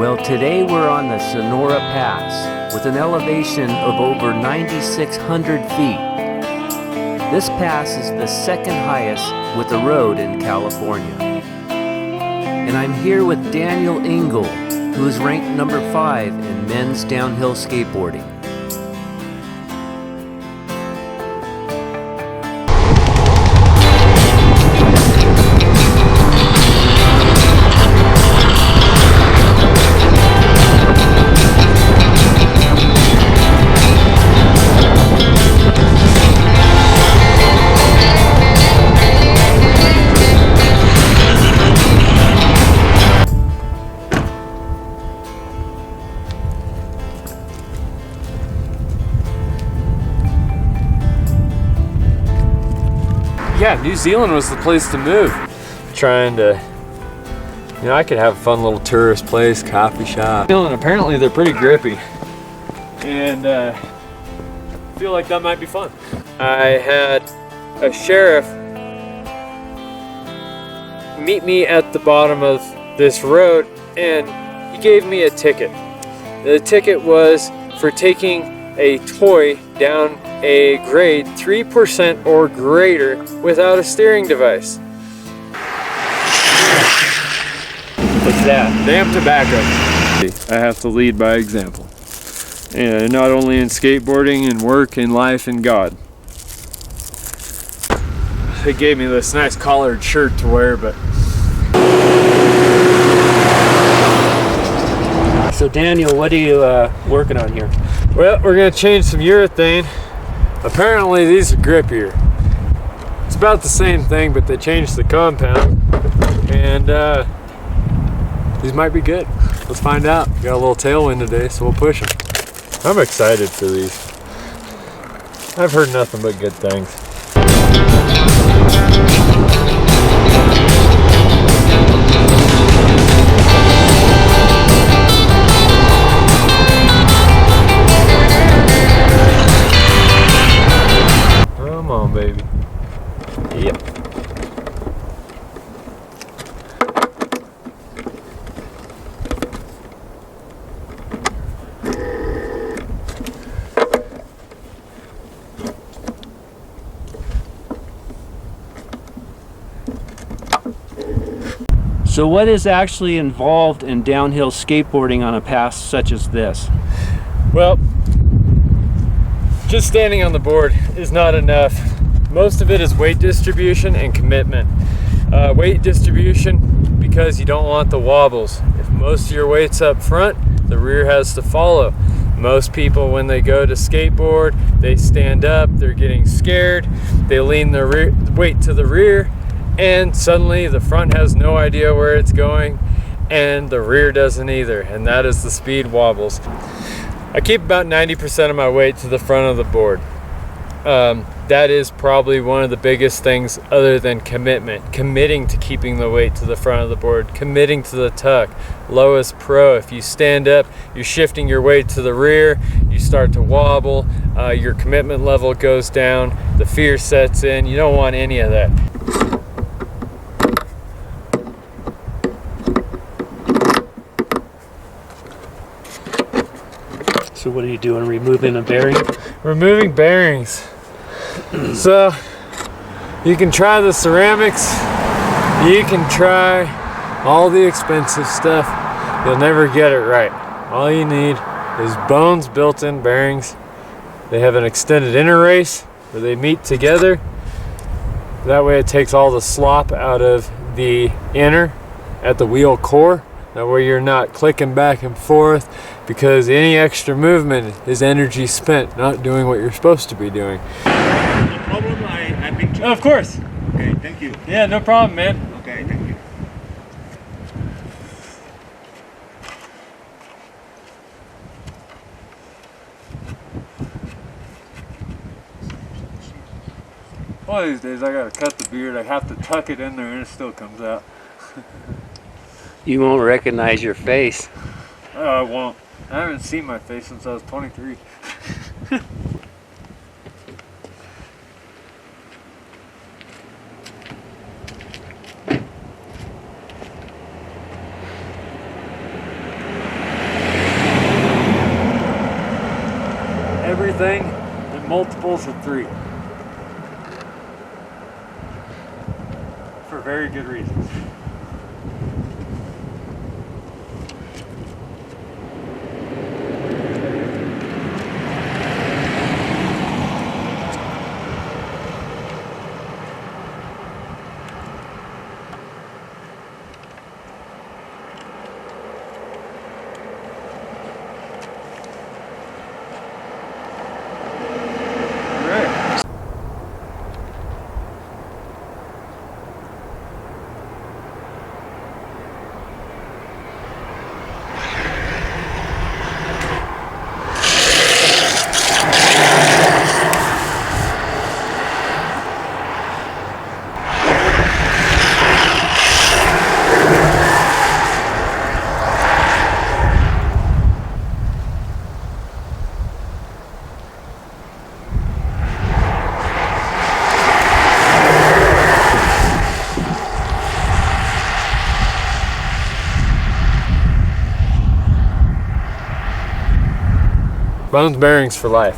Well, today we're on the Sonora Pass with an elevation of over 9,600 feet. This pass is the second highest with a road in California. And I'm here with Daniel Engel, who is ranked number 5 in men's downhill skateboarding. Yeah, New Zealand was the place to move. Trying to, I could have a fun little tourist place, coffee shop. And apparently they're pretty grippy. And I feel like that might be fun. I had a sheriff meet me at the bottom of this road and he gave me a ticket. The ticket was for taking a toy down a grade 3% or greater without a steering device. What's that? Damn tobacco. I have to lead by example. And not only in skateboarding and work and life and God. They gave me this nice collared shirt to wear, but So Daniel, what are you working on here? well, we're gonna change some urethane. Apparently these are grippier. It's about the same thing, but they changed the compound. And these might be good. Let's find out. Got a little tailwind today, so we'll push them. I'm excited for these. I've heard nothing but good things. Come on, baby. Yep. So what is actually involved in downhill skateboarding on a pass such as this? Well, just standing on the board is not enough. Most of it is weight distribution and commitment. Weight distribution because you don't want the wobbles. If most of your weight's up front, the rear has to follow. Most people, when they go to skateboard, they stand up, they're getting scared, they lean their weight to the rear, and suddenly the front has no idea where it's going and the rear doesn't either, and that is the speed wobbles. I keep about 90% of my weight to the front of the board. That is probably one of the biggest things other than commitment. Committing to keeping the weight to the front of the board, committing to the tuck. Lowest pro, if you stand up, you're shifting your weight to the rear, you start to wobble, your commitment level goes down, the fear sets in. You don't want any of that. So what are you doing, removing a bearing? Removing bearings. So you can try the ceramics, you can try all the expensive stuff, you'll never get it right. All you need is bones built-in bearings. They have an extended inner race where they meet together. That way it takes all the slop out of the inner at the wheel core. That way you're not clicking back and forth, because any extra movement is energy spent not doing what you're supposed to be doing. No problem, I've been Of course. Okay, thank you. Yeah, no problem, man. Okay, thank you. One of these days I gotta cut the beard. I have to tuck it in there and it still comes out. You won't recognize your face. I won't. I haven't seen my face since I was 23. everything in multiples of 3. For very good reasons. Bones bearings for life.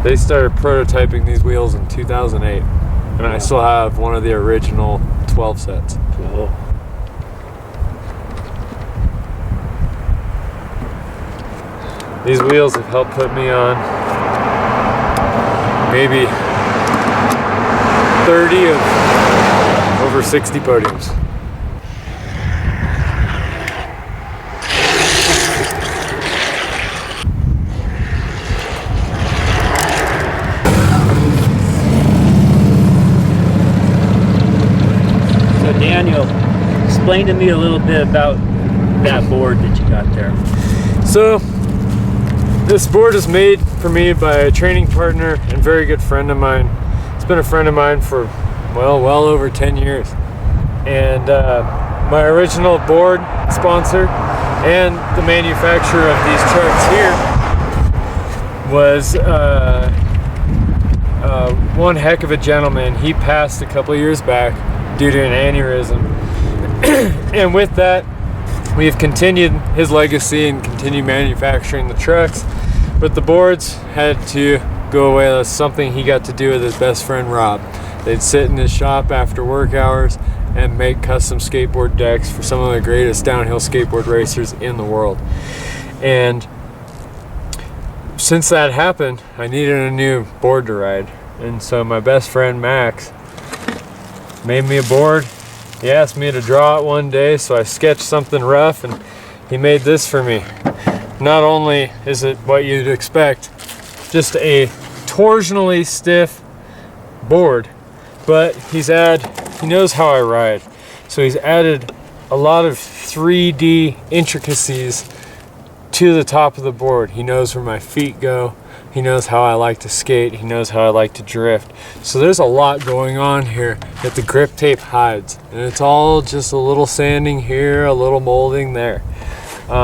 They started prototyping these wheels in 2008, and I still have one of the original 12 sets. Cool. These wheels have helped put me on maybe 30 of over 60 podiums. So Daniel, explain to me a little bit about that board that you got there. So this board is made for me by a training partner and very good friend of mine. It's been a friend of mine for well over 10 years. And my original board sponsor and the manufacturer of these trucks here was one heck of a gentleman. He passed a couple years back due to an aneurysm. And with that, we've continued his legacy and continued manufacturing the trucks. But the boards had to go away. That's something he got to do with his best friend Rob. They'd sit in his shop after work hours and make custom skateboard decks for some of the greatest downhill skateboard racers in the world. And since that happened, I needed a new board to ride. And so my best friend Max made me a board. He asked me to draw it one day, so I sketched something rough and he made this for me. Not only is it what you'd expect, just a torsionally stiff board, but he knows how I ride. So he's added a lot of 3D intricacies to the top of the board. He knows where my feet go. He knows how I like to skate. He knows how I like to drift. So there's a lot going on here that the grip tape hides. And it's all just a little sanding here, a little molding there.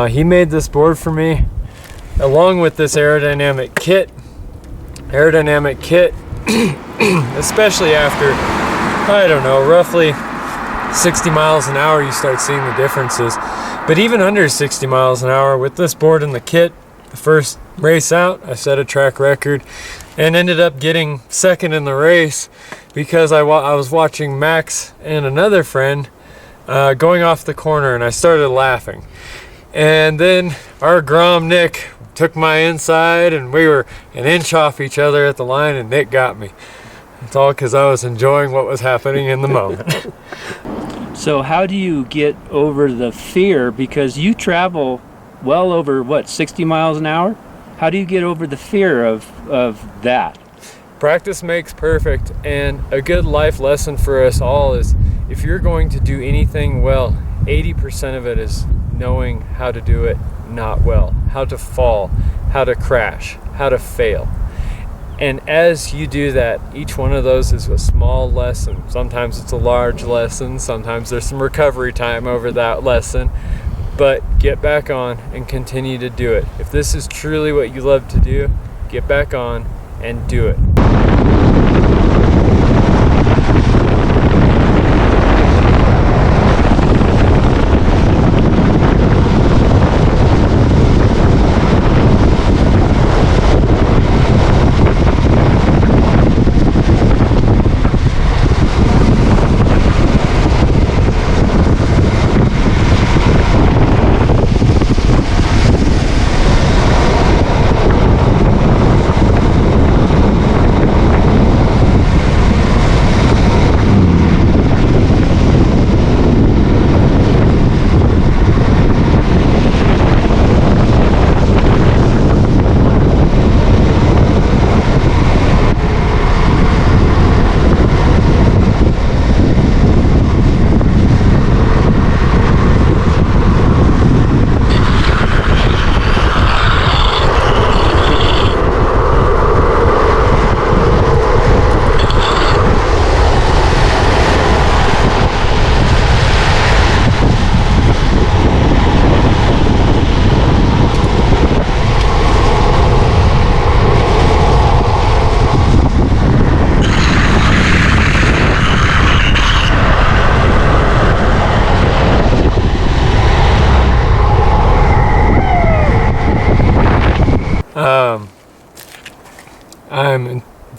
He made this board for me along with this aerodynamic kit. Especially after, I don't know, roughly 60 miles an hour, you start seeing the differences. But even under 60 miles an hour with this board in the kit, the first race out, I set a track record and ended up getting second in the race because I was watching Max and another friend going off the corner, and I started laughing. And then our Grom Nick took my inside, and we were an inch off each other at the line, and Nick got me. It's all because I was enjoying what was happening in the moment. So how do you get over the fear? Because you travel well over, 60 miles an hour? How do you get over the fear of that? Practice makes perfect, and a good life lesson for us all is if you're going to do anything well, 80% of it is knowing how to do it not well, how to fall, how to crash, how to fail. And as you do that, each one of those is a small lesson. Sometimes it's a large lesson, sometimes there's some recovery time over that lesson, but get back on and continue to do it. If this is truly what you love to do, get back on and do it.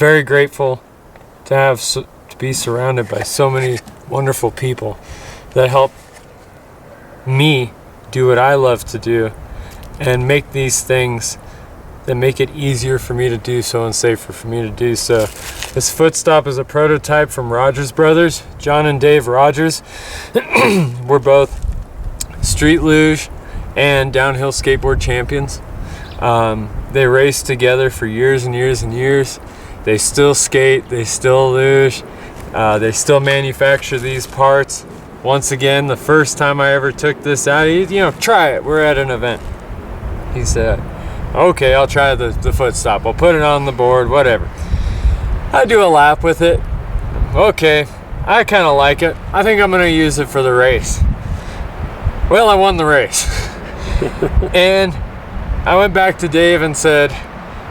very grateful to be surrounded by so many wonderful people that help me do what I love to do and make these things that make it easier for me to do so and safer for me to do so. This foot stop is a prototype from Rogers Brothers, John and Dave Rogers. We're both street luge and downhill skateboard champions. They raced together for years and years and years. They still skate, they still luge, they still manufacture these parts. Once again, the first time I ever took this out, try it, we're at an event. He said, okay, I'll try the foot stop. I'll put it on the board, whatever. I do a lap with it. Okay, I kind of like it. I think I'm going to use it for the race. Well, I won the race. And I went back to Dave and said,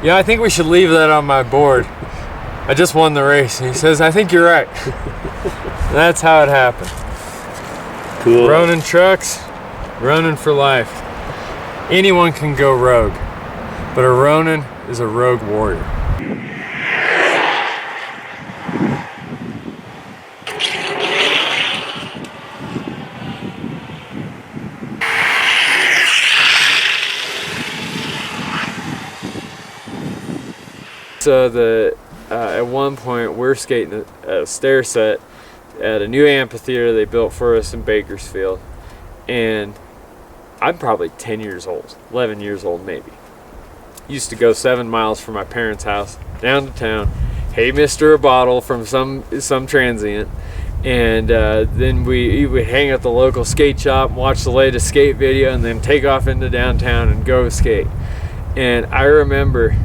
yeah, I think we should leave that on my board. I just won the race. And he says, I think you're right. And that's how it happened. Cool. Ronin trucks, Ronin for life. Anyone can go rogue, but a Ronin is a rogue warrior. So at one point we're skating a stair set at a new amphitheater they built for us in Bakersfield, and I'm probably 10 years old, 11 years old maybe. Used to go 7 miles from my parents' house down to town, hey mister a bottle from some transient, and then we would hang at the local skate shop and watch the latest skate video and then take off into downtown and go skate. And I remember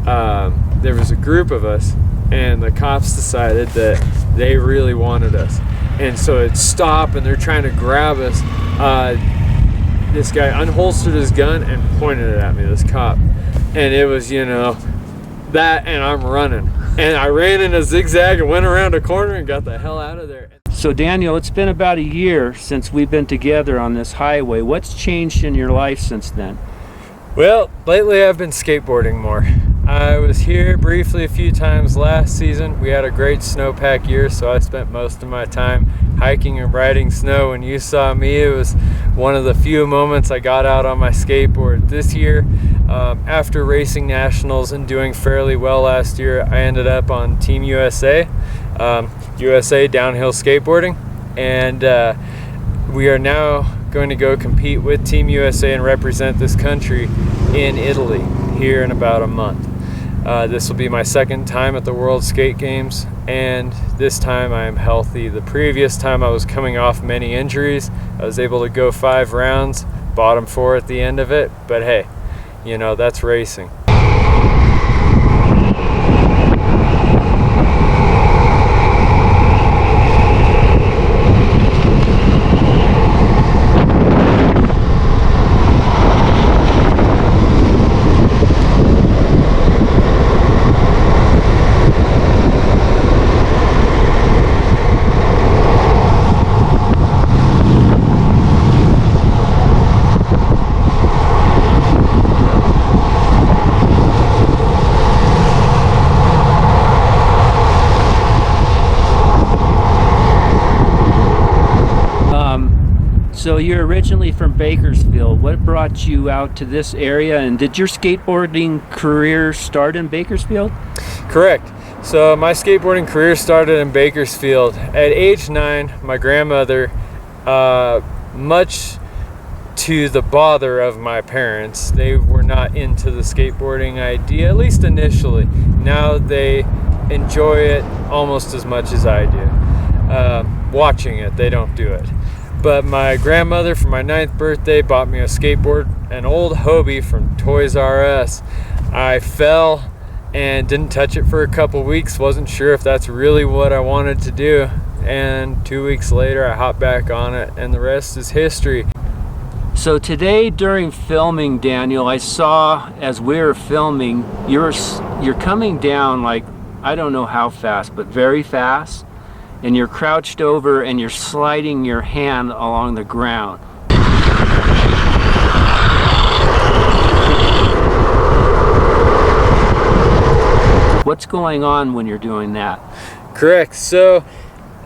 there was a group of us and the cops decided that they really wanted us, and so it'd stop and they're trying to grab us. This guy unholstered his gun and pointed it at me, this cop, and it was that, and I'm running, and I ran in a zigzag and went around a corner and got the hell out of there. So Daniel, it's been about a year since we've been together on this highway. What's changed in your life since then? Well, lately I've been skateboarding more. I was here briefly a few times last season. We had a great snowpack year, so I spent most of my time hiking and riding snow. When you saw me, it was one of the few moments I got out on my skateboard. This year, after racing nationals and doing fairly well last year, I ended up on Team USA, USA Downhill Skateboarding, and we are now going to go compete with Team USA and represent this country in Italy here in about a month. This will be my second time at the World Skate Games, and this time I am healthy. The previous time I was coming off many injuries. I was able to go 5 rounds, bottom 4 at the end of it, but hey, that's racing. So you're originally from Bakersfield. What brought you out to this area, and did your skateboarding career start in Bakersfield? Correct. So my skateboarding career started in Bakersfield. At age 9, my grandmother, much to the bother of my parents, they were not into the skateboarding idea, at least initially. Now they enjoy it almost as much as I do. Watching it, they don't do it. But my grandmother, for my 9th birthday, bought me a skateboard, an old Hobie from Toys R Us. I fell and didn't touch it for a couple weeks, wasn't sure if that's really what I wanted to do. And 2 weeks later, I hopped back on it, and the rest is history. So today during filming, Daniel, I saw as we were filming, you're coming down like, I don't know how fast, but very fast. And you're crouched over and you're sliding your hand along the ground. What's going on when you're doing that? Correct. So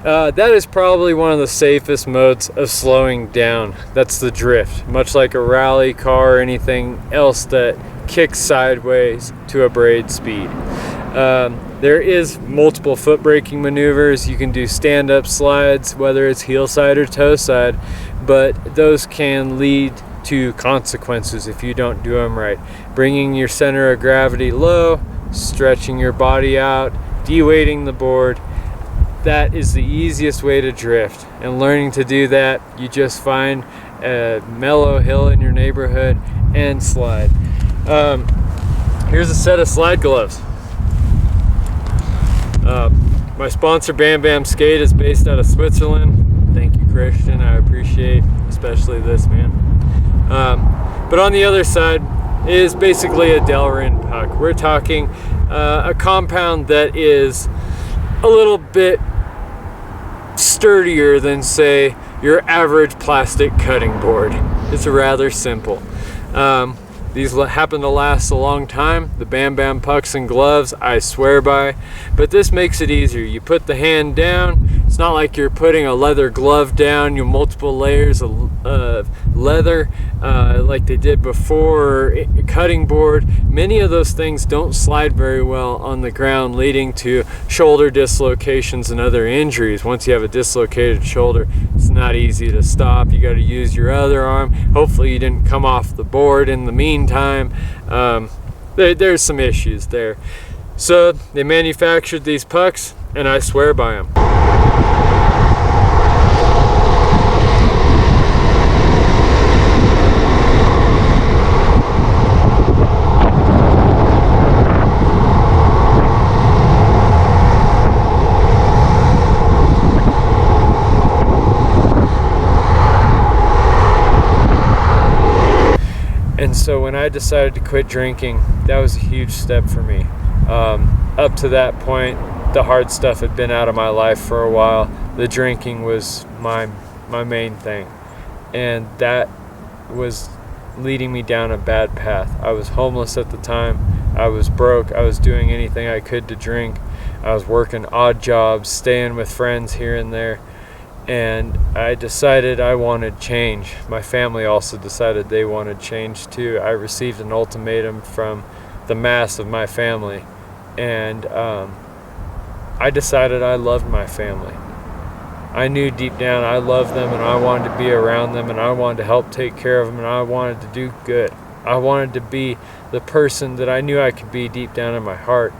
that is probably one of the safest modes of slowing down. That's the drift. Much like a rally car or anything else that kicks sideways to a braid speed. There is multiple foot braking maneuvers. You can do stand-up slides, whether it's heel side or toe side, but those can lead to consequences if you don't do them right. Bringing your center of gravity low, stretching your body out, de-weighting the board. That is the easiest way to drift. And learning to do that, you just find a mellow hill in your neighborhood and slide. Here's a set of slide gloves. My sponsor Bam Bam Skate is based out of Switzerland. Thank you, Christian. I appreciate especially this, man. But on the other side is basically a Delrin puck. We're talking a compound that is a little bit sturdier than, say, your average plastic cutting board. It's rather simple. These happen to last a long time. The Bam Bam pucks and gloves, I swear by. But this makes it easier. You put the hand down. It's not like you're putting a leather glove down, you multiple layers of leather like they did before, cutting board. Many of those things don't slide very well on the ground, leading to shoulder dislocations and other injuries. Once you have a dislocated shoulder, it's not easy to stop. You got to use your other arm. Hopefully you didn't come off the board in the meantime. There's some issues there. So they manufactured these pucks, and I swear by them. And so when I decided to quit drinking, that was a huge step for me. Up to that point, the hard stuff had been out of my life for a while. The drinking was my main thing. And that was leading me down a bad path. I was homeless at the time. I was broke. I was doing anything I could to drink. I was working odd jobs, staying with friends here and there. And I decided I wanted change. My family also decided they wanted change too. I received an ultimatum from the mass of my family, and I decided I loved my family. I knew deep down I loved them, and I wanted to be around them, and I wanted to help take care of them, and I wanted to do good. I wanted to be the person that I knew I could be deep down in my heart,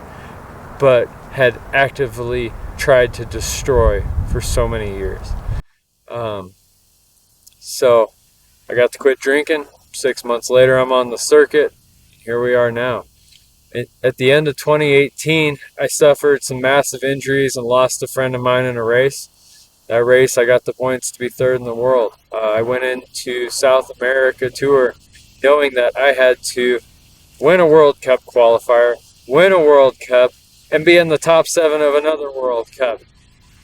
but had actively tried to destroy for so many years. So I got to quit drinking. 6 months later, I'm on the circuit. Here we are now. At the end of 2018, I suffered some massive injuries and lost a friend of mine in a race. That race, I got the points to be third in the world. I went into South America tour knowing that I had to win a World Cup qualifier, win a World Cup, and be in the top 7 of another World Cup.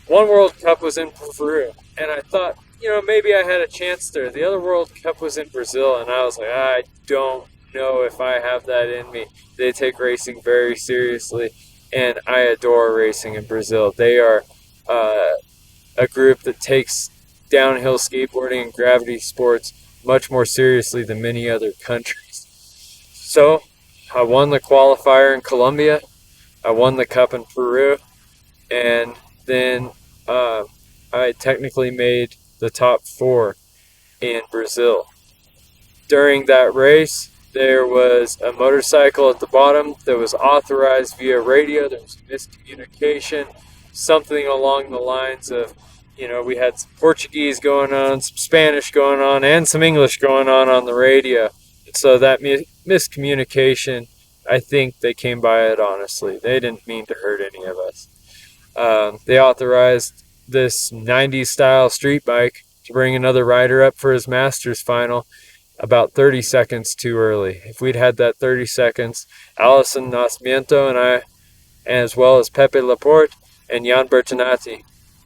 One World Cup was in Peru, and I thought, maybe I had a chance there. The other World Cup was in Brazil, and I was like, I don't know if I have that in me. They take racing very seriously, and I adore racing in Brazil. They are a group that takes downhill skateboarding and gravity sports much more seriously than many other countries. So I won the qualifier in Colombia. I won the cup in Peru, and then I technically made the top 4 in Brazil. During that race, there was a motorcycle at the bottom that was authorized via radio. There was miscommunication, something along the lines of, we had some Portuguese going on, some Spanish going on, and some English going on the radio. And so that miscommunication, I think they came by it honestly. They didn't mean to hurt any of us. They authorized this 90s style street bike to bring another rider up for his Masters final about 30 seconds too early. If we'd had that 30 seconds, Alison Nascimento and I, as well as Pepe Laporte and Jan Bertinati,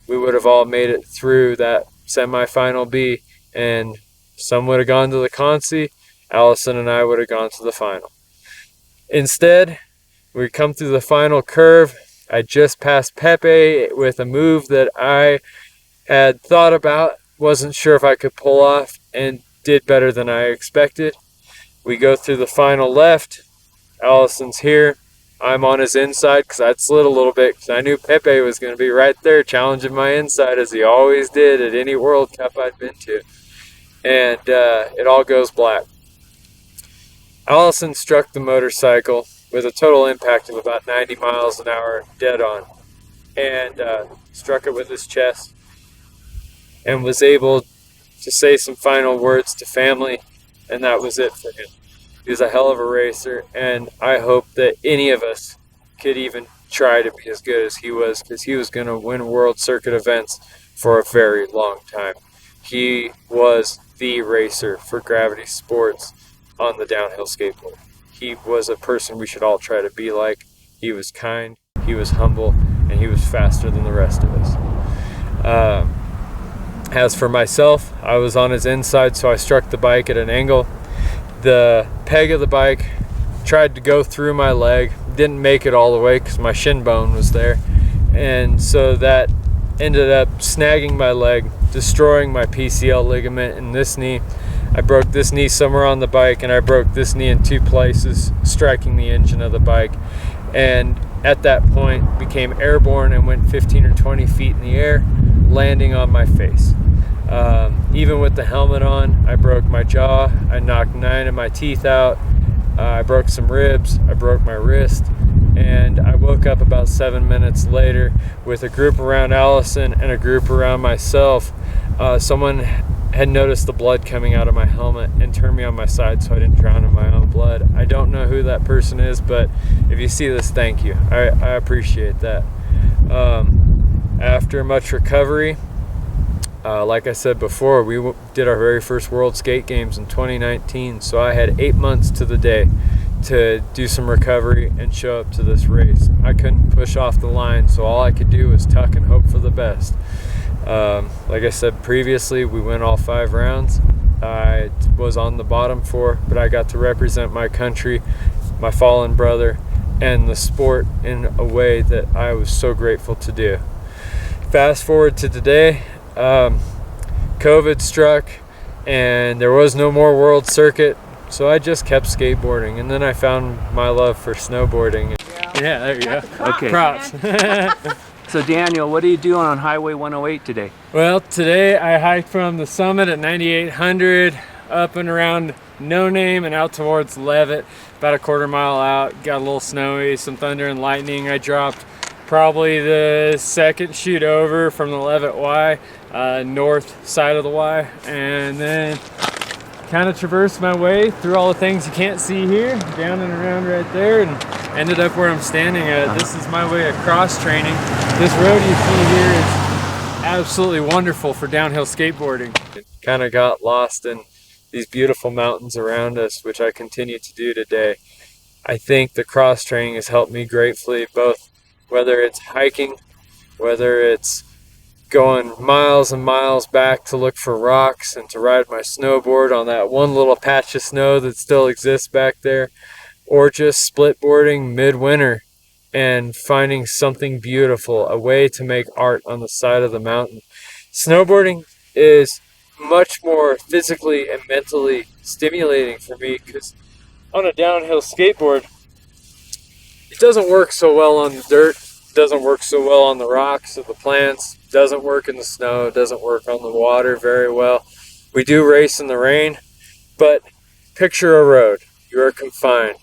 we would have all made it through that semifinal B, and some would have gone to the Consi. Alison and I would have gone to the final. Instead, We come through the final curve. I just passed Pepe with a move that I had thought about, wasn't sure if I could pull off, and did better than I expected. We go through the final left. Allison's here. I'm on his inside because I'd slid a little bit because I knew Pepe was going to be right there challenging my inside, as he always did at any World Cup I'd been to. And it all goes black. Allison struck the motorcycle with a total impact of about 90 miles an hour dead on, and struck it with his chest, and was able to say some final words to family, and that was it for him. He was a hell of a racer, and I hope that any of us could even try to be as good as he was, because he was going to win World Circuit events for a very long time. He was the racer for gravity sports on the downhill skateboard. He was a person we should all try to be like. He was kind, he was humble, and he was faster than the rest of us. As for myself, I was on his inside, so I struck the bike at an angle. The peg of the bike tried to go through my leg, didn't make it all the way because my shin bone was there, and so that ended up snagging my leg, destroying my PCL ligament in this knee. I broke this knee somewhere on the bike, and I broke this knee in two places, striking the engine of the bike, and at that point became airborne and went 15 or 20 feet in the air, landing on my face. Even with the helmet on, I broke my jaw, I knocked 9 of my teeth out, I broke some ribs, I broke my wrist, and I woke up about 7 minutes later with a group around Allison and a group around myself. Someone had noticed the blood coming out of my helmet and turned me on my side so I didn't drown in my own blood. I don't know who that person is, but if you see this, thank you. I appreciate that. After much recovery, like I said before, we did our very first World Skate Games in 2019, so I had 8 months to the day to do some recovery and show up to this race. I couldn't push off the line, so all I could do was tuck and hope for the best. Like I said previously, we went all 5 rounds. I was on the bottom 4, but I got to represent my country, my fallen brother, and the sport in a way that I was so grateful to do. Fast forward to today, COVID struck and there was no more World Circuit, so I just kept skateboarding, and then I found my love for snowboarding. Yeah, there you go. Okay. Props. So Daniel, what are you doing on Highway 108 today? Well, today I hiked from the summit at 9800 up and around No Name and out towards Levitt, about a quarter mile out. Got a little snowy, some thunder and lightning. I dropped probably the second chute over from the Levitt Y, north side of the Y, and then kind of traversed my way through all the things you can't see here, down and around right there, and ended up where I'm standing at. This is my way of cross training. This road you see here is absolutely wonderful for downhill skateboarding. Kind of got lost in these beautiful mountains around us, which I continue to do today. I think the cross training has helped me gratefully, both whether it's hiking, whether it's going miles and miles back to look for rocks and to ride my snowboard on that one little patch of snow that still exists back there, or just split boarding midwinter and finding something beautiful, a way to make art on the side of the mountain. Snowboarding is much more physically and mentally stimulating for me, because on a downhill skateboard, it doesn't work so well on the dirt, doesn't work so well on the rocks or the plants, doesn't work in the snow, doesn't work on the water very well. We do race in the rain, but picture a road. You are confined.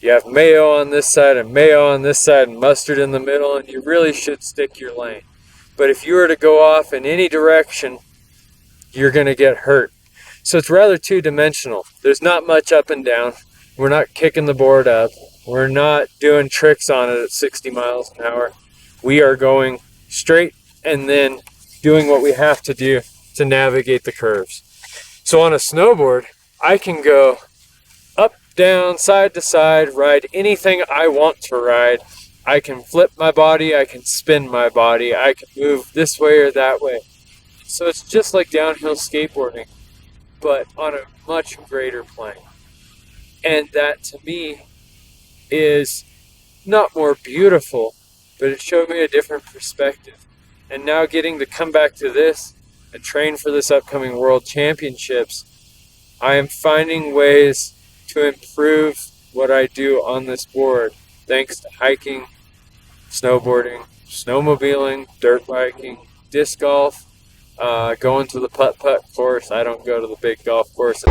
You have mayo on this side and mayo on this side and mustard in the middle, and you really should stick your lane. But if you were to go off in any direction, you're going to get hurt. So it's rather two-dimensional. There's not much up and down. We're not kicking the board up. We're not doing tricks on it at 60 miles an hour. We are going straight and then doing what we have to do to navigate the curves. So on a snowboard, I can go up, down, side to side, ride anything I want to ride. I can flip my body, I can spin my body, I can move this way or that way. So it's just like downhill skateboarding, but on a much greater plane. And that, to me, is not more beautiful, but it showed me a different perspective. And now getting to come back to this and train for this upcoming World Championships, I am finding ways to improve what I do on this board, thanks to hiking, snowboarding, snowmobiling, dirt biking, disc golf, going to the putt-putt course. I don't go to the big golf course.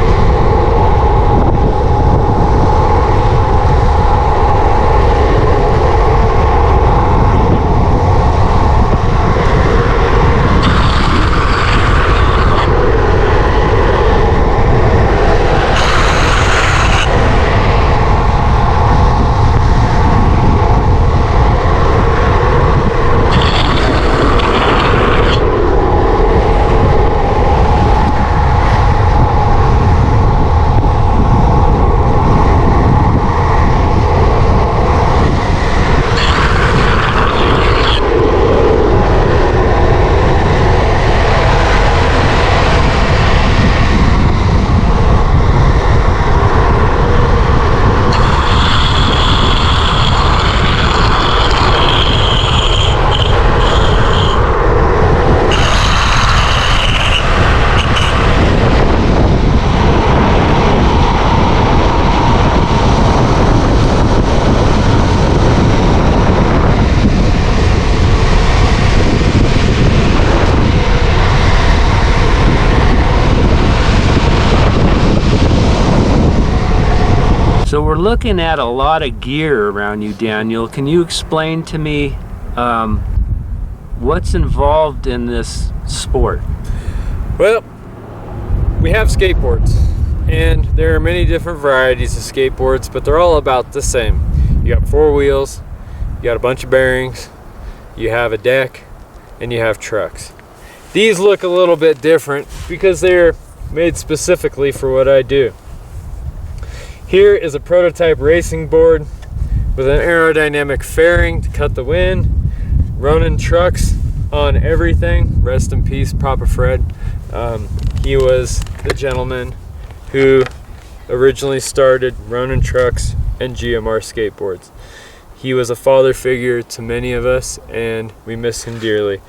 So we're looking at a lot of gear around you, Daniel. Can you explain to me what's involved in this sport? Well, we have skateboards, and there are many different varieties of skateboards, but they're all about the same. You got 4 wheels, you got a bunch of bearings, you have a deck, and you have trucks. These look a little bit different because they're made specifically for what I do. Here is a prototype racing board with an aerodynamic fairing to cut the wind, running trucks on everything. Rest in peace, Papa Fred. He was the gentleman who originally started Ronin trucks and GMR skateboards. He was a father figure to many of us, and we miss him dearly.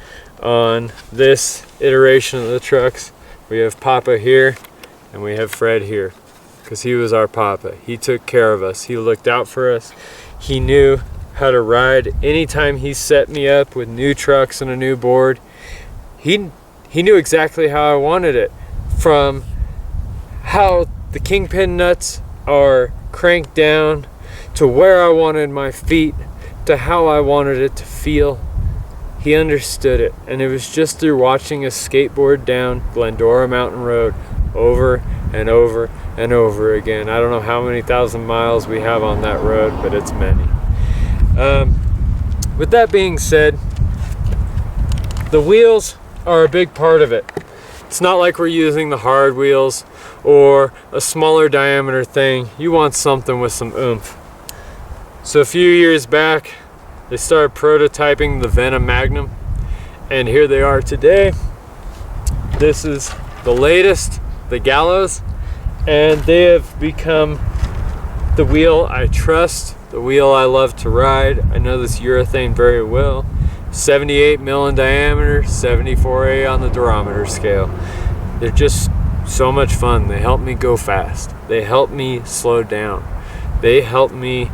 On this iteration of the trucks, we have Papa here, and we have Fred here, because he was our Papa. He took care of us. He looked out for us. He knew how to ride. Anytime he set me up with new trucks and a new board, he knew exactly how I wanted it. From how the kingpin nuts are cranked down, to where I wanted my feet, to how I wanted it to feel. He understood it, and it was just through watching us skateboard down Glendora Mountain Road over and over and over again. I don't know how many thousand miles we have on that road, but it's many. With that being said, the wheels are a big part of it. It's not like we're using the hard wheels or a smaller diameter thing. You want something with some oomph. So a few years back, they started prototyping the Venom Magnum, and here they are today. This is the latest, the Gallows, and they have become the wheel I trust, the wheel I love to ride. I know this urethane very well. 78 mil in diameter, 74A on the durometer scale. They're just so much fun. They help me go fast. They help me slow down. They help me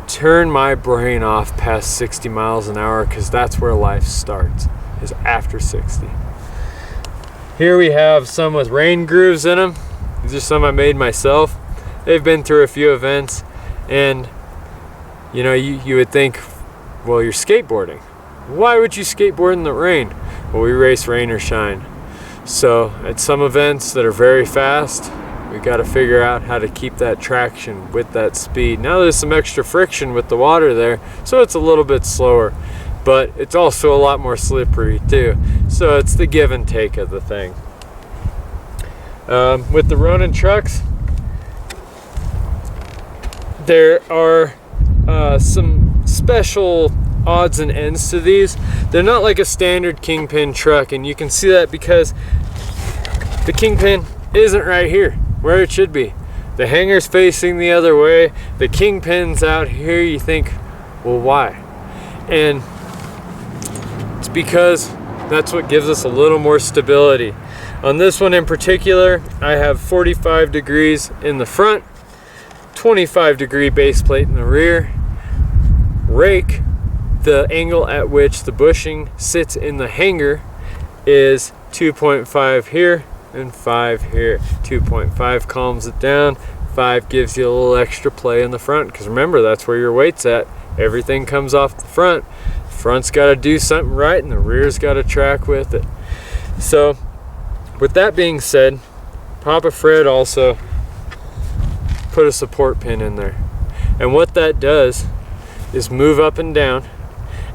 turn my brain off past 60 miles an hour, because that's where life starts, is after 60. Here we have some with rain grooves in them. These are some I made myself. They've been through a few events, and you know, you would think, well, you're skateboarding. Why would you skateboard in the rain? Well, we race rain or shine. So at some events that are very fast, we got to figure out how to keep that traction with that speed. Now there's some extra friction with the water there, so it's a little bit slower, but it's also a lot more slippery too. So it's the give and take of the thing. With the Ronin trucks, there are some special odds and ends to these. They're not like a standard kingpin truck, and you can see that because the kingpin isn't right here where it should be. The hanger's facing the other way, the kingpin's out here. You think, well, why? And it's because that's what gives us a little more stability. On this one in particular, I have 45 degrees in the front, 25-degree base plate in the rear. Rake, the angle at which the bushing sits in the hanger, is 2.5 here and 5 here. 2.5 calms it down, 5 gives you a little extra play in the front, because remember, that's where your weight's at. Everything comes off the front. Front's got to do something right and the rear's got to track with it. So with that being said, Papa Fred also put a support pin in there, and what that does is move up and down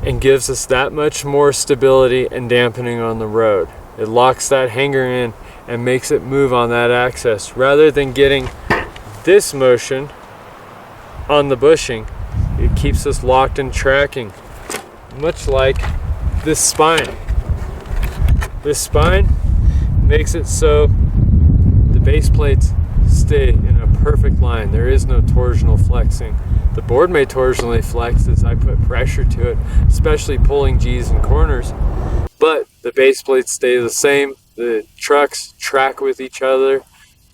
and gives us that much more stability and dampening on the road. It locks that hanger in and makes it move on that axis rather than getting this motion on the bushing. It keeps us locked and tracking, much like this spine. This spine makes it so the base plates stay in a perfect line. There is no torsional flexing. The board may torsionally flex as I put pressure to it, especially pulling G's and corners, but the base plates stay the same. The trucks track with each other.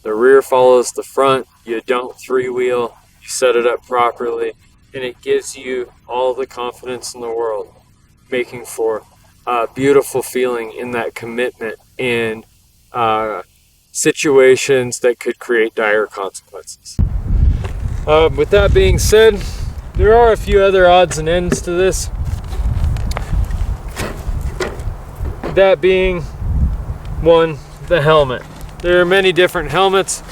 The rear follows the front. You don't three-wheel. You set it up properly, and it gives you all the confidence in the world, making for a beautiful feeling in that commitment in situations that could create dire consequences. With that being said, there are a few other odds and ends to this. That being, one, the helmet. There are many different helmets.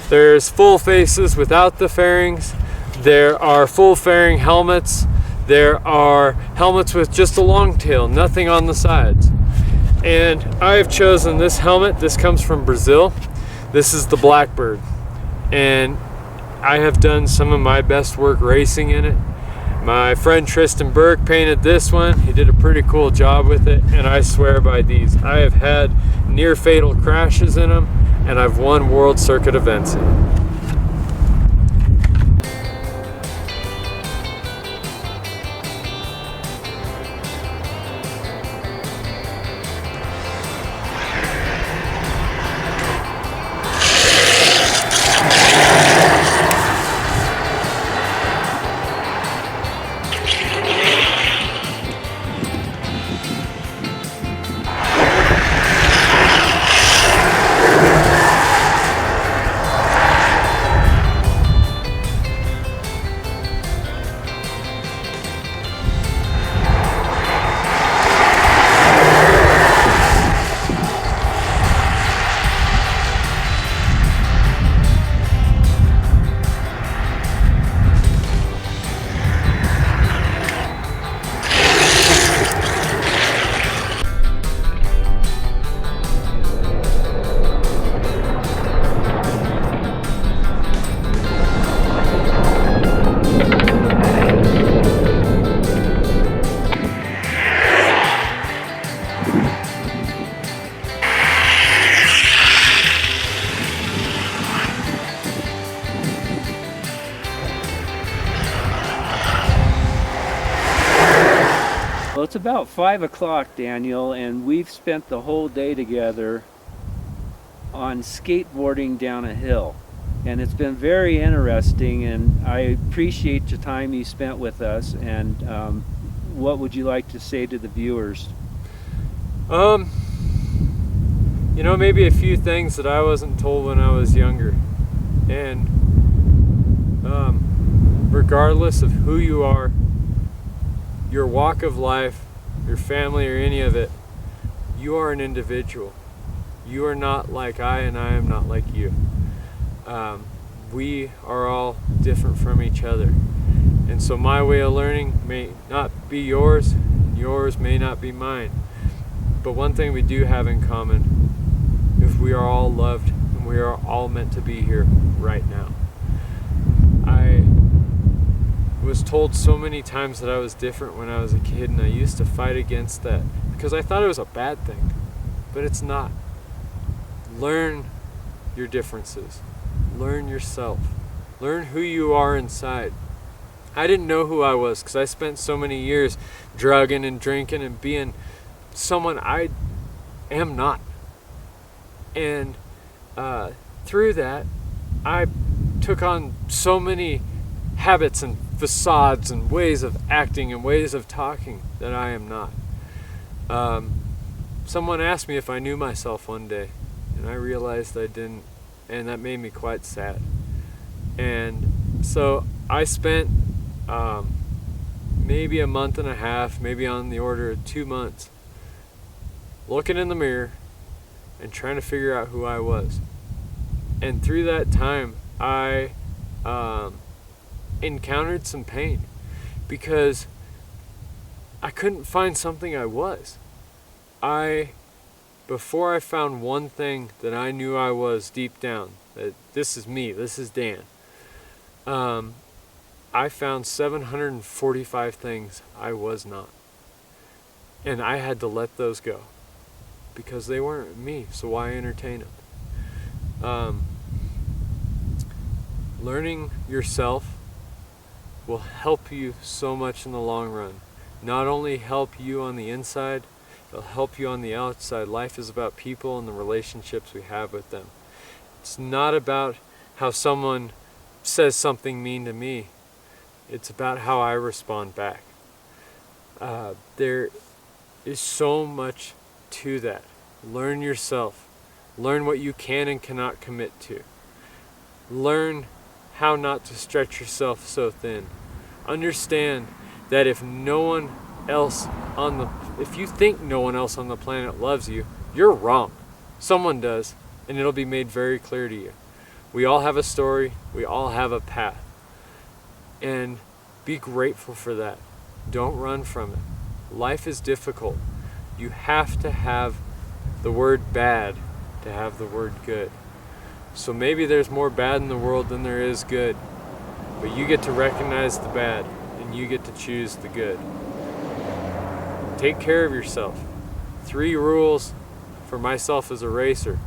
There's full faces without the fairings. There are full fairing helmets. There are helmets with just a long tail, nothing on the sides. And I have chosen this helmet. This comes from Brazil. This is the Blackbird. And I have done some of my best work racing in it. My friend Tristan Burke painted this one. He did a pretty cool job with it, and I swear by these. I have had near fatal crashes in them, and I've won World Circuit events in them. Well, it's about 5 o'clock, Daniel, and we've spent the whole day together on skateboarding down a hill. And it's been very interesting, and I appreciate the time you spent with us. And what would you like to say to the viewers? You know, maybe a few things that I wasn't told when I was younger. And regardless of who you are, your walk of life, your family, or any of it, you are an individual. You are not like I, and I am not like you. We are all different from each other. And so my way of learning may not be yours, and yours may not be mine. But one thing we do have in common is we are all loved, and we are all meant to be here right now. I was told so many times that I was different when I was a kid, and I used to fight against that because I thought it was a bad thing, but it's not. Learn your differences. Learn yourself. Learn who you are inside. I didn't know who I was because I spent so many years drugging and drinking and being someone I am not. And through that, I took on so many habits and facades and ways of acting and ways of talking that I am not. Someone asked me if I knew myself one day, and I realized I didn't, and that made me quite sad. And so I spent maybe a month and a half, maybe on the order of 2 months, looking in the mirror and trying to figure out who I was. And through that time, I encountered some pain because I couldn't find something I was. Before I found one thing that I knew I was deep down, that this is me, this is Dan, I found 745 things I was not. And I had to let those go because they weren't me, so why entertain them? Learning yourself will help you so much in the long run. Not only help you on the inside, it'll help you on the outside. Life is about people and the relationships we have with them. It's not about how someone says something mean to me. It's about how I respond back. There is so much to that. Learn yourself. Learn what you can and cannot commit to. Learn how not to stretch yourself so thin. Understand that if you think no one else on the planet loves you, you're wrong. Someone does, and it'll be made very clear to you. We all have a story, we all have a path. And be grateful for that. Don't run from it. Life is difficult. You have to have the word bad to have the word good. So maybe there's more bad in the world than there is good, but you get to recognize the bad and you get to choose the good. Take care of yourself. 3 rules for myself as a racer: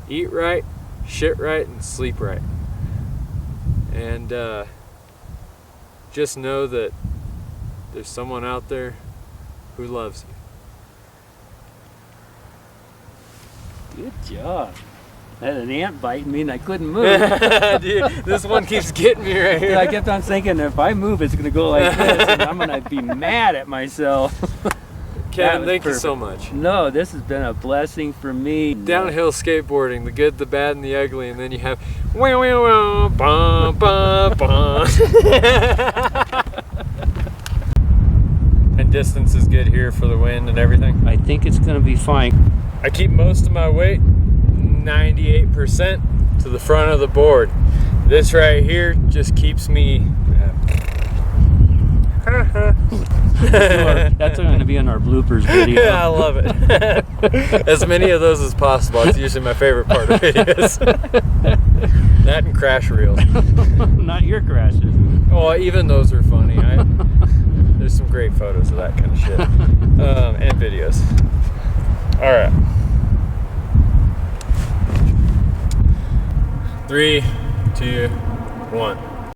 eat right, shit right, and sleep right. And just know that there's someone out there who loves you. Good job. I had an ant biting me and I couldn't move. Dude, this one keeps getting me right here. I kept on thinking, if I move, it's going to go like this, and I'm going to be mad at myself. Kevin, thank you so much. No, this has been a blessing for me. Downhill skateboarding, the good, the bad, and the ugly, and then you have wow, wow, wow, bum, bum, bum. And distance is good here for the wind and everything. I think it's going to be fine. I keep most of my weight, 98%, to the front of the board. This right here just keeps me. That's going to be in our bloopers video. Yeah, I love it. As many of those as possible. It's usually my favorite part of videos. That and crash reels. Not your crashes. Oh, even those are funny. There's some great photos of that kind of shit. And videos. All right. 3, 2, 1.